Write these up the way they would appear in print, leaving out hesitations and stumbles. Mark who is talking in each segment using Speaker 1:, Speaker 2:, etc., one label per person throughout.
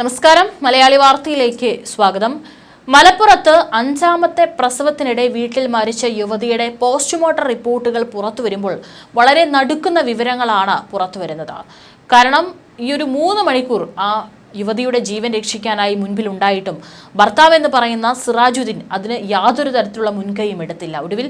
Speaker 1: നമസ്കാരം, മലയാളി വാർത്തയിലേക്ക് സ്വാഗതം. മലപ്പുറത്ത് അഞ്ചാമത്തെ പ്രസവത്തിനിടെ വീട്ടിൽ മരിച്ച യുവതിയുടെ പോസ്റ്റ്മോർട്ടം റിപ്പോർട്ടുകൾ പുറത്തുവരുമ്പോൾ വളരെ നടുക്കുന്ന വിവരങ്ങളാണ് പുറത്തുവരുന്നത്. കാരണം ഈ ഒരു 3 മണിക്കൂർ ആ യുവതിയുടെ ജീവൻ രക്ഷിക്കാനായി മുൻപിലുണ്ടായിട്ടും ഭർത്താവ് എന്ന് പറയുന്ന സിറാജുദ്ദീൻ അതിന് യാതൊരു തരത്തിലുള്ള മുൻകൈയും എടുത്തില്ല. ഒടുവിൽ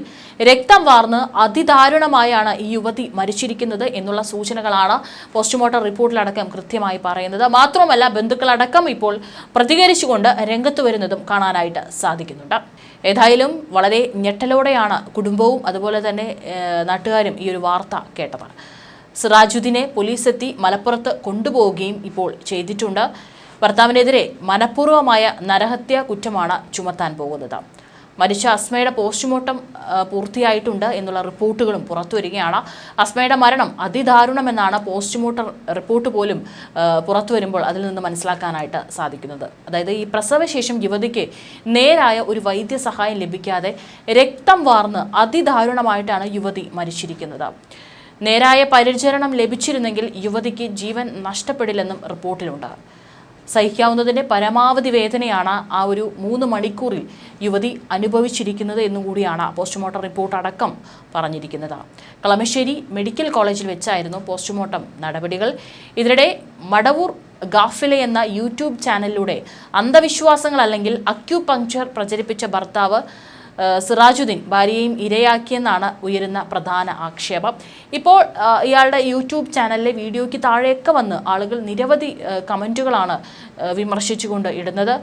Speaker 1: രക്തം വാർന്ന് അതിദാരുണമായാണ് ഈ യുവതി മരിച്ചിരിക്കുന്നത് എന്നുള്ള സൂചനകളാണ് പോസ്റ്റ്മോർട്ടം റിപ്പോർട്ടിലടക്കം കൃത്യമായി പറയുന്നത്. മാത്രമല്ല, ബന്ധുക്കളടക്കം ഇപ്പോൾ പ്രതികരിച്ചുകൊണ്ട് രംഗത്ത് വരുന്നതും കാണാനായിട്ട് സാധിക്കുന്നുണ്ട്. ഏതായാലും വളരെ ഞെട്ടലോടെയാണ് കുടുംബവും അതുപോലെ തന്നെ നാട്ടുകാരും ഈ ഒരു വാർത്ത കേട്ടത്. സിറാജുദ്ദീനെ പോലീസ് എത്തി മലപ്പുറത്ത് കൊണ്ടുപോവുകയും ഇപ്പോൾ ചെയ്തിട്ടുണ്ട്. ഭർത്താവിനെതിരെ മനഃപൂർവ്വമായ നരഹത്യ കുറ്റമാണ് ചുമത്താൻ പോകുന്നത്. മരിച്ച അസ്മയുടെ പോസ്റ്റ്മോർട്ടം പൂർത്തിയായിട്ടുണ്ട് എന്നുള്ള റിപ്പോർട്ടുകളും പുറത്തു വരികയാണ്. അസ്മയുടെ മരണം അതിദാരുണമെന്നാണ് പോസ്റ്റ്മോർട്ടം റിപ്പോർട്ട് പോലും പുറത്തു വരുമ്പോൾ അതിൽ നിന്ന് മനസ്സിലാക്കാനായിട്ട് സാധിക്കുന്നത്. അതായത് ഈ പ്രസവശേഷം യുവതിക്ക് നേരായ ഒരു വൈദ്യസഹായം ലഭിക്കാതെ രക്തം വാർന്ന് അതിദാരുണമായിട്ടാണ് യുവതി മരിച്ചിരിക്കുന്നത്. നേരായ പരിചരണം ലഭിച്ചിരുന്നെങ്കിൽ യുവതിക്ക് ജീവൻ നഷ്ടപ്പെടില്ലെന്നും റിപ്പോർട്ടിലുണ്ട്. സഹിക്കാവുന്നതിൻ്റെ പരമാവധി വേദനയാണ് ആ ഒരു 3 മണിക്കൂറിൽ യുവതി അനുഭവിച്ചിരിക്കുന്നത് എന്നും കൂടിയാണ് പോസ്റ്റ്മോർട്ടം റിപ്പോർട്ട് അടക്കം പറഞ്ഞിരിക്കുന്നത്. കളമശ്ശേരി മെഡിക്കൽ കോളേജിൽ വെച്ചായിരുന്നു പോസ്റ്റ്മോർട്ടം നടപടികൾ. ഇതിനിടെ മടവൂർ ഗാഫിലെ എന്ന യൂട്യൂബ് ചാനലിലൂടെ അന്ധവിശ്വാസങ്ങൾ അല്ലെങ്കിൽ അക്യുപങ്ക്ചർ പ്രചരിപ്പിച്ച ഭർത്താവ് സിറാജുദ്ദീൻ ഭാര്യയെയും ഇരയാക്കിയെന്നാണ് ഉയരുന്ന പ്രധാന ആക്ഷേപം. ഇപ്പോൾ ഇയാളുടെ യൂട്യൂബ് ചാനലിലെ വീഡിയോയ്ക്ക് താഴെയൊക്കെ വന്ന് ആളുകൾ നിരവധി കമൻറ്റുകളാണ് വിമർശിച്ചുകൊണ്ട് ഇടുന്നത്.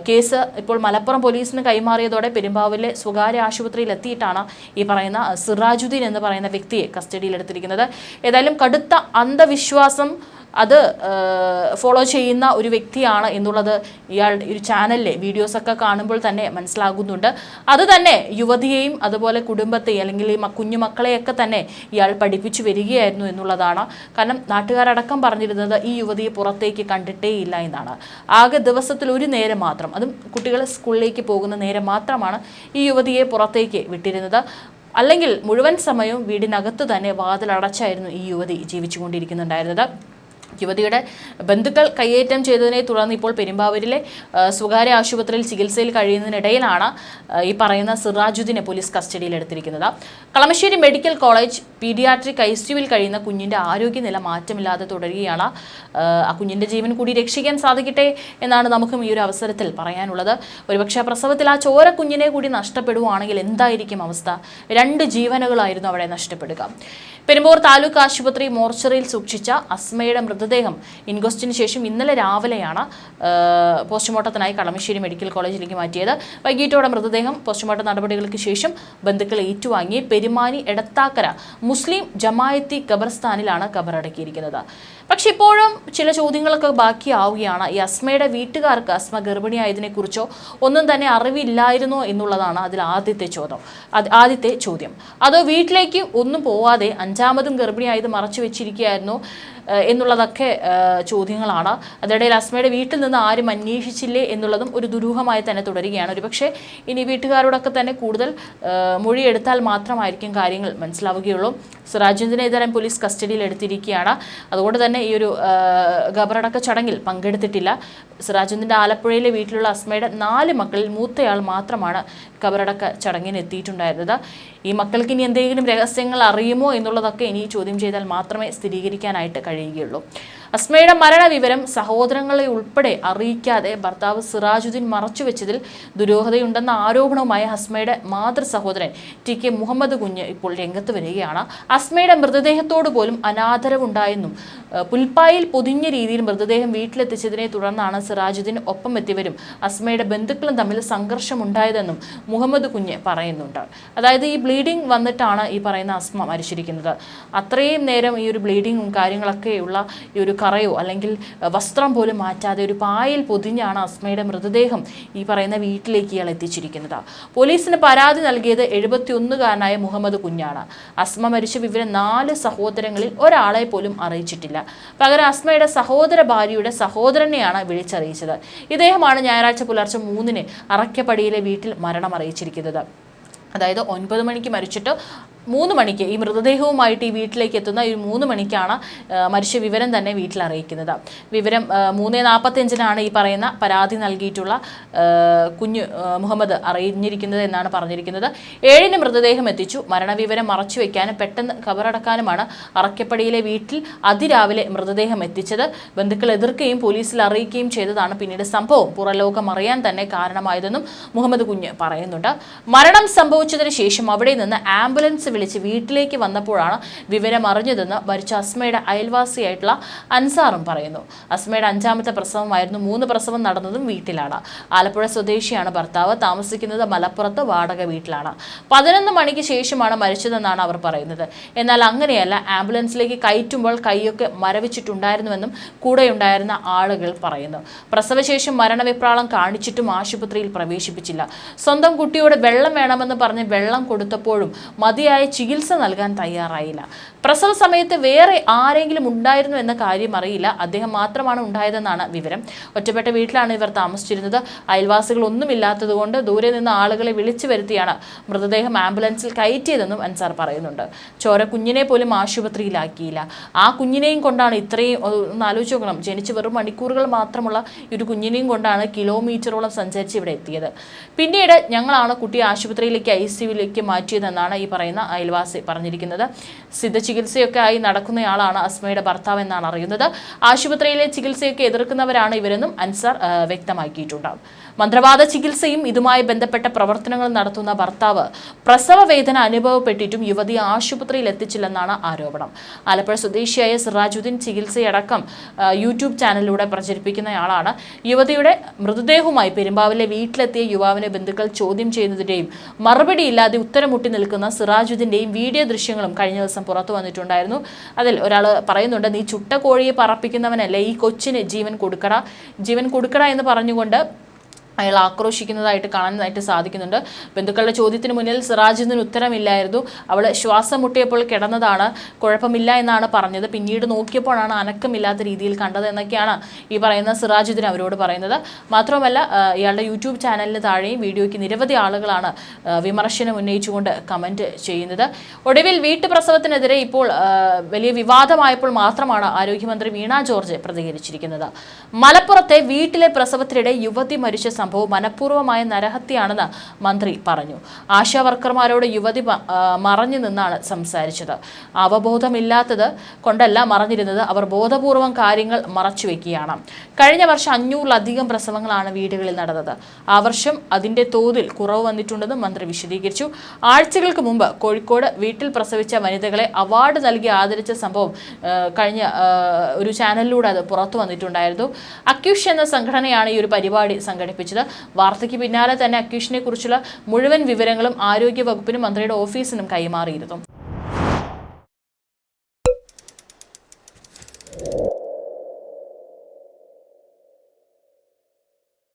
Speaker 1: കേസ് ഇപ്പോൾ മലപ്പുറം പോലീസിന് കൈമാറിയതോടെ പെരുമ്പാവൂരിലെ സ്വകാര്യ ആശുപത്രിയിൽ എത്തിയിട്ടാണ് ഈ പറയുന്ന സിറാജുദ്ദീൻ എന്ന് പറയുന്ന വ്യക്തിയെ കസ്റ്റഡിയിലെടുത്തിരിക്കുന്നത്. ഏതായാലും കടുത്ത അന്ധവിശ്വാസം അത് ഫോളോ ചെയ്യുന്ന ഒരു വ്യക്തിയാണ് എന്നുള്ളത് ഇയാളുടെ ഒരു ചാനലിലെ വീഡിയോസൊക്കെ കാണുമ്പോൾ തന്നെ മനസ്സിലാകുന്നുണ്ട്. അത് തന്നെ യുവതിയെയും അതുപോലെ കുടുംബത്തെയും അല്ലെങ്കിൽ ഈ കുഞ്ഞുമക്കളെയൊക്കെ തന്നെ ഇയാൾ പഠിപ്പിച്ചു വരികയായിരുന്നു എന്നുള്ളതാണ്. കാരണം നാട്ടുകാരടക്കം പറഞ്ഞിരുന്നത് ഈ യുവതിയെ പുറത്തേക്ക് കണ്ടിട്ടേയില്ല എന്നാണ്. ആകെ ദിവസത്തിൽ ഒരു നേരം മാത്രം, അതും കുട്ടികൾ സ്കൂളിലേക്ക് പോകുന്ന നേരം മാത്രമാണ് ഈ യുവതിയെ പുറത്തേക്ക് വിട്ടിരുന്നത്. അല്ലെങ്കിൽ മുഴുവൻ സമയവും വീടിനകത്ത് തന്നെ വാതിലടച്ചായിരുന്നു ഈ യുവതി ജീവിച്ചുകൊണ്ടിരിക്കുന്നുണ്ടായിരുന്നത്. യുവതിയുടെ ബന്ധുക്കൾ കയ്യേറ്റം ചെയ്തതിനെ തുടർന്ന് ഇപ്പോൾ പെരുമ്പാവൂരിലെ സ്വകാര്യ ആശുപത്രിയിൽ ചികിത്സയിൽ കഴിയുന്നതിനിടയിലാണ് ഈ പറയുന്ന സിറാജുദ്ദീനെ പോലീസ് കസ്റ്റഡിയിലെടുത്തിരിക്കുന്നത്. കളമശ്ശേരി മെഡിക്കൽ കോളേജ് പീഡിയാട്രിക് ICUവിൽ കഴിയുന്ന കുഞ്ഞിൻ്റെ ആരോഗ്യനില മാറ്റമില്ലാതെ തുടരുകയാണ്. ആ കുഞ്ഞിൻ്റെ ജീവൻ കൂടി രക്ഷിക്കാൻ സാധിക്കട്ടെ എന്നാണ് നമുക്കും ഈ ഒരു അവസരത്തിൽ പറയാനുള്ളത്. ഒരുപക്ഷെ പ്രസവത്തിൽ ആ ചോര കുഞ്ഞിനെ കൂടി നഷ്ടപ്പെടുകയാണെങ്കിൽ എന്തായിരിക്കും അവസ്ഥ? 2 ജീവനുകളായിരുന്നു അവിടെ നഷ്ടപ്പെടുക. പെരുമ്പാവൂർ താലൂക്ക് ആശുപത്രി മോർച്ചറിയിൽ സൂക്ഷിച്ച അസ്മയുടെ മൃതദേഹം ഇൻക്വസ്റ്റിന് ശേഷം ഇന്നലെ രാവിലെയാണ് പോസ്റ്റ്മോർട്ടത്തിനായി കളമശ്ശേരി മെഡിക്കൽ കോളേജിലേക്ക് മാറ്റിയത്. വൈകിട്ടോടെ മൃതദേഹം പോസ്റ്റ്മോർട്ടം നടപടികൾക്ക് ശേഷം ബന്ധുക്കൾ ഏറ്റുവാങ്ങി പെരുമാനി എടത്താക്കര മുസ്ലിം ജമായത്തി ഖബർസ്ഥാനിലാണ് ഖബറടക്കിയിരിക്കുന്നത്. പക്ഷെ ഇപ്പോഴും ചില ചോദ്യങ്ങളൊക്കെ ബാക്കിയാവുകയാണ്. ഈ അസ്മയുടെ വീട്ടുകാർക്ക് അസ്മ ഗർഭിണിയായതിനെക്കുറിച്ചോ ഒന്നും തന്നെ അറിവില്ലായിരുന്നോ എന്നുള്ളതാണ് അതിൽ ആദ്യത്തെ ചോദ്യം. അതോ വീട്ടിലേക്ക് ഒന്നും പോവാതെ 5ാമതും ഗർഭിണിയായത് മറച്ചു വെച്ചിരിക്കുകയായിരുന്നു എന്നുള്ളതൊക്കെ ചോദ്യങ്ങളാണ്. അതിനിടയിൽ അസ്മയുടെ വീട്ടിൽ നിന്ന് ആരും അന്വേഷിച്ചില്ലേ എന്നുള്ളതും ഒരു ദുരൂഹമായി തന്നെ തുടരുകയാണ്. ഒരുപക്ഷെ ഇനി വീട്ടുകാരോടൊക്കെ തന്നെ കൂടുതൽ മൊഴിയെടുത്താൽ മാത്രമായിരിക്കും കാര്യങ്ങൾ മനസ്സിലാവുകയുള്ളൂ. സിറാജുദ്ദീനെ ഏതായാലും പോലീസ് കസ്റ്റഡിയിൽ എടുത്തിരിക്കുകയാണ്. അതുകൊണ്ട് തന്നെ ഈ ഒരു ഖബറടക്ക ചടങ്ങിൽ പങ്കെടുത്തിട്ടില്ല. സിറാജുദ്ദീൻ്റെ ആലപ്പുഴയിലെ വീട്ടിലുള്ള അസ്മയുടെ 4 മക്കളിൽ മൂത്തയാൾ മാത്രമാണ് ഖബറടക്ക ചടങ്ങിന് എത്തിയിട്ടുണ്ടായിരുന്നത്. ഈ മക്കൾക്ക് ഇനി എന്തെങ്കിലും രഹസ്യങ്ങൾ അറിയുമോ എന്നുള്ളതൊക്കെ ഇനി ചോദ്യം ചെയ്താൽ മാത്രമേ സ്ഥിരീകരിക്കാനായിട്ട് കഴിയുകയുള്ളൂ. അസ്മയുടെ മരണവിവരം സഹോദരങ്ങളെ ഉൾപ്പെടെ അറിയിക്കാതെ ഭർത്താവ് സിറാജുദ്ദീൻ മറച്ചുവെച്ചതിൽ ദുരൂഹതയുണ്ടെന്ന ആരോപണവുമായി അസ്മയുടെ മാതൃ സഹോദരൻ TK മുഹമ്മദ് കുഞ്ഞ് ഇപ്പോൾ രംഗത്ത് വരികയാണ്. അസ്മയുടെ മൃതദേഹത്തോട് പോലും അനാദരവുണ്ടായെന്നും പുൽപ്പായിൽ പൊതിഞ്ഞ രീതിയിൽ മൃതദേഹം വീട്ടിലെത്തിച്ചതിനെ തുടർന്നാണ് സിറാജുദ്ദീൻ ഒപ്പം എത്തിയവരും അസ്മയുടെ ബന്ധുക്കളും തമ്മിൽ സംഘർഷമുണ്ടായതെന്നും മുഹമ്മദ് കുഞ്ഞ് പറയുന്നുണ്ട്. അതായത് ഈ ബ്ലീഡിംഗ് വന്നിട്ടാണ് ഈ പറയുന്ന അസ്മ മരിച്ചിരിക്കുന്നത്. അത്രയും നേരം ഈ ഒരു ബ്ലീഡിങ്ങും കാര്യങ്ങളൊക്കെയുള്ള ഈ ഒരു കറയോ അല്ലെങ്കിൽ വസ്ത്രം പോലും മാറ്റാതെ ഒരു പായയിൽ പൊതിഞ്ഞാണ് അസ്മയുടെ മൃതദേഹം ഈ പറയുന്ന വീട്ടിലേക്ക് ഇയാൾ എത്തിച്ചിരിക്കുന്നത്. പോലീസിന് പരാതി നൽകിയത് 71കാരനായ മുഹമ്മദ് കുഞ്ഞാണ്. അസ്മ മരിച്ച വിവരം 4 സഹോദരങ്ങളിൽ ഒരാളെ പോലും അറിയിച്ചിട്ടില്ല. പകരം അസ്മയുടെ സഹോദര ഭാര്യയുടെ സഹോദരനെയാണ് വിളിച്ചറിയിച്ചത്. ഇദ്ദേഹമാണ് ഞായറാഴ്ച പുലർച്ചെ 3-ന് അറക്കപ്പടിയിലെ വീട്ടിൽ മരണം അറിയിച്ചിരിക്കുന്നത്. അതായത് 9 മണിക്ക് മരിച്ചിട്ട് 3 മണിക്ക് ഈ മൃതദേഹവുമായിട്ട് ഈ വീട്ടിലേക്ക് എത്തുന്ന ഈ 3 മണിക്കാണ് മരിച്ച വിവരം തന്നെ വീട്ടിൽ അറിയിക്കുന്നത്. വിവരം 3:45 ഈ പറയുന്ന പരാതി നൽകിയിട്ടുള്ള കുഞ്ഞ് മുഹമ്മദ് അറിഞ്ഞിരിക്കുന്നത് എന്നാണ് പറഞ്ഞിരിക്കുന്നത്. 7 മൃതദേഹം എത്തിച്ചു. മരണവിവരം മറച്ചുവെക്കാനും പെട്ടെന്ന് ഖബറടക്കാനുമാണ് അറക്കപ്പടിയിലെ വീട്ടിൽ അതിരാവിലെ മൃതദേഹം എത്തിച്ചത്. ബന്ധുക്കൾ എതിർക്കുകയും പോലീസിൽ അറിയിക്കുകയും ചെയ്തതാണ് പിന്നീട് സംഭവം പുറലോകം അറിയാൻ തന്നെ കാരണമായതെന്നും മുഹമ്മദ് കുഞ്ഞ് പറയുന്നുണ്ട്. മരണം സംഭവിച്ചതിന് ശേഷം അവിടെ നിന്ന് ആംബുലൻസ് വിളിച്ച് വീട്ടിലേക്ക് വന്നപ്പോഴാണ് വിവരം അറിഞ്ഞതെന്ന് മരിച്ച അസ്മയുടെ അയൽവാസിയായിട്ടുള്ള അൻസാറും പറയുന്നു. അസ്മയുടെ 5ാമത്തെ പ്രസവമായിരുന്നു. 3 പ്രസവം നടന്നതും വീട്ടിലാണ്. ആലപ്പുഴ സ്വദേശിയാണ് ഭർത്താവ്. താമസിക്കുന്നത് മലപ്പുറത്ത് വാടക വീട്ടിലാണ്. 11 മണിക്ക് ശേഷമാണ് മരിച്ചതെന്നാണ് അവർ പറയുന്നത്. എന്നാൽ അങ്ങനെയല്ല, ആംബുലൻസിലേക്ക് കയറ്റുമ്പോൾ കൈയൊക്കെ മരവിച്ചിട്ടുണ്ടായിരുന്നുവെന്നും കൂടെയുണ്ടായിരുന്ന ആളുകൾ പറയുന്നു. പ്രസവശേഷം മരണവിപ്രാളം കാണിച്ചിട്ടും ആശുപത്രിയിൽ പ്രവേശിപ്പിച്ചില്ല. സ്വന്തം കുട്ടിയോട് വെള്ളം വേണമെന്ന് പറഞ്ഞ് വെള്ളം കൊടുത്തപ്പോഴും മതിയായ ചികിത്സ നൽകാൻ തയ്യാറായില്ല. പ്രസവ സമയത്ത് വേറെ ആരെങ്കിലും ഉണ്ടായിരുന്നു എന്ന കാര്യം അറിയില്ല. അദ്ദേഹം മാത്രമാണ് ഉണ്ടായതെന്നാണ് വിവരം. ഒറ്റപ്പെട്ട വീട്ടിലാണ് ഇവർ താമസിച്ചിരുന്നത്. അയൽവാസികൾ ഒന്നുമില്ലാത്തതുകൊണ്ട് ദൂരെ നിന്ന് ആളുകളെ വിളിച്ചു വരുത്തിയാണ് മൃതദേഹം ആംബുലൻസിൽ കയറ്റിയതെന്നും അൻസാർ പറയുന്നുണ്ട്. ചോര കുഞ്ഞിനെ പോലും ആശുപത്രിയിലാക്കിയില്ല. ആ കുഞ്ഞിനെയും കൊണ്ടാണ് ഇത്രയും ഒന്ന് ആലോചിച്ച് നോക്കണം. ജനിച്ച് വെറും മണിക്കൂറുകൾ മാത്രമുള്ള ഒരു കുഞ്ഞിനെയും കൊണ്ടാണ് കിലോമീറ്ററോളം സഞ്ചരിച്ച് ഇവിടെ എത്തിയത്. പിന്നീട് ഞങ്ങളാണ് കുട്ടിയെ ആശുപത്രിയിലേക്ക് ICUവിലേക്ക് മാറ്റിയതെന്നാണ് ഈ പറയുന്ന അയൽവാസി പറഞ്ഞിരിക്കുന്നത്. ചികിത്സയൊക്കെ ആയി നടക്കുന്നയാളാണ് അസ്മയുടെ ഭർത്താവ് എന്നാണ് അറിയുന്നത്. ആശുപത്രിയിലെ ചികിത്സയൊക്കെ എതിർക്കുന്നവരാണ് ഇവരെന്നും അൻസാർ വ്യക്തമാക്കിയിട്ടുണ്ട്. മന്ത്രവാദ ചികിത്സയും ഇതുമായി ബന്ധപ്പെട്ട പ്രവർത്തനങ്ങൾ നടത്തുന്ന ഭർത്താവ് പ്രസവ വേദന അനുഭവപ്പെട്ടിട്ടും യുവതിയെ ആശുപത്രിയിൽ എത്തിച്ചില്ലെന്നാണ് ആരോപണം. ആലപ്പുഴ സ്വദേശിയായ സിറാജുദ്ദീൻ ചികിത്സയടക്കം യൂട്യൂബ് ചാനലിലൂടെ പ്രചരിപ്പിക്കുന്നയാളാണ്. യുവതിയുടെ മൃതദേഹവുമായി പെരുമ്പാവിലെ വീട്ടിലെത്തിയ യുവാവിനെ ബന്ധുക്കൾ ചോദ്യം ചെയ്യുന്നതിന്റെയും മറുപടിയില്ലാതെ ഉത്തരം മുട്ടി നിൽക്കുന്ന സിറാജുദ്ദീന്റെയും വീഡിയോ ദൃശ്യങ്ങളും കഴിഞ്ഞ ദിവസം പുറത്തു വന്നിട്ടുണ്ടായിരുന്നു. അതിൽ ഒരാൾ പറയുന്നുണ്ട്, നീ ചുട്ട കോഴിയെ പറപ്പിക്കുന്നവനല്ലേ, ഈ കൊച്ചിന് ജീവൻ കൊടുക്കട എന്ന് പറഞ്ഞുകൊണ്ട് അയാൾ ആക്രോശിക്കുന്നതായിട്ട് കാണാനായിട്ട് സാധിക്കുന്നുണ്ട്. ബന്ധുക്കളുടെ ചോദ്യത്തിന് മുന്നിൽ സിറാജുദ്ദീന് ഉത്തരമില്ലായിരുന്നു. അവൾ ശ്വാസം മുട്ടിയപ്പോൾ കിടന്നതാണ്, കുഴപ്പമില്ല എന്നാണ് പറഞ്ഞത്. പിന്നീട് നോക്കിയപ്പോഴാണ് അനക്കമില്ലാത്ത രീതിയിൽ കണ്ടത് എന്നൊക്കെയാണ് ഈ പറയുന്ന സിറാജുദ്ദീൻ അവരോട് പറയുന്നത്. മാത്രമല്ല, ഇയാളുടെ യൂട്യൂബ് ചാനലിന് താഴെയും വീഡിയോയ്ക്ക് നിരവധി ആളുകളാണ് വിമർശനം ഉന്നയിച്ചുകൊണ്ട് കമൻറ്റ് ചെയ്യുന്നത്. ഒടുവിൽ വീട്ടുപ്രസവത്തിനെതിരെ ഇപ്പോൾ വലിയ വിവാദമായപ്പോൾ മാത്രമാണ് ആരോഗ്യമന്ത്രി വീണ ജോർജ് പ്രതികരിച്ചിരിക്കുന്നത്. മലപ്പുറത്തെ വീട്ടിലെ പ്രസവത്തിനിടെ യുവതി മരിച്ച സംഭവം മനഃപൂർവ്വമായ നരഹത്യയാണെന്ന് മന്ത്രി പറഞ്ഞു. ആശാവർക്കർമാരോട് യുവതി മറഞ്ഞു നിന്നാണ് സംസാരിച്ചത്. അവബോധമില്ലാത്തത് കൊണ്ടല്ല മറഞ്ഞിരുന്നത്, അവർ ബോധപൂർവം കാര്യങ്ങൾ മറച്ചുവെക്കുകയാണ്. കഴിഞ്ഞ വർഷം 500-ലധികം പ്രസവങ്ങളാണ് വീടുകളിൽ നടന്നത്. ആ വർഷം അതിന്റെ തോതിൽ കുറവ് വന്നിട്ടുണ്ടെന്നും മന്ത്രി വിശദീകരിച്ചു. ആഴ്ചകൾക്ക് മുമ്പ് കോഴിക്കോട് വീട്ടിൽ പ്രസവിച്ച വനിതകളെ അവാർഡ് നൽകി ആദരിച്ച സംഭവം കഴിഞ്ഞ ഒരു ചാനലിലൂടെ അത് പുറത്തു വന്നിട്ടുണ്ടായിരുന്നു. അക്യൂഷ് എന്ന സംഘടനയാണ് ഈ ഒരു പരിപാടി സംഘടിപ്പിച്ചത്. വാർത്തയ്ക്ക് പിന്നാലെ തന്നെ അക്യൂഷിനെ കുറിച്ചുള്ള മുഴുവൻ വിവരങ്ങളും ആരോഗ്യ വകുപ്പിനും മന്ത്രിയുടെ ഓഫീസിനും കൈമാറിയിരുന്നു.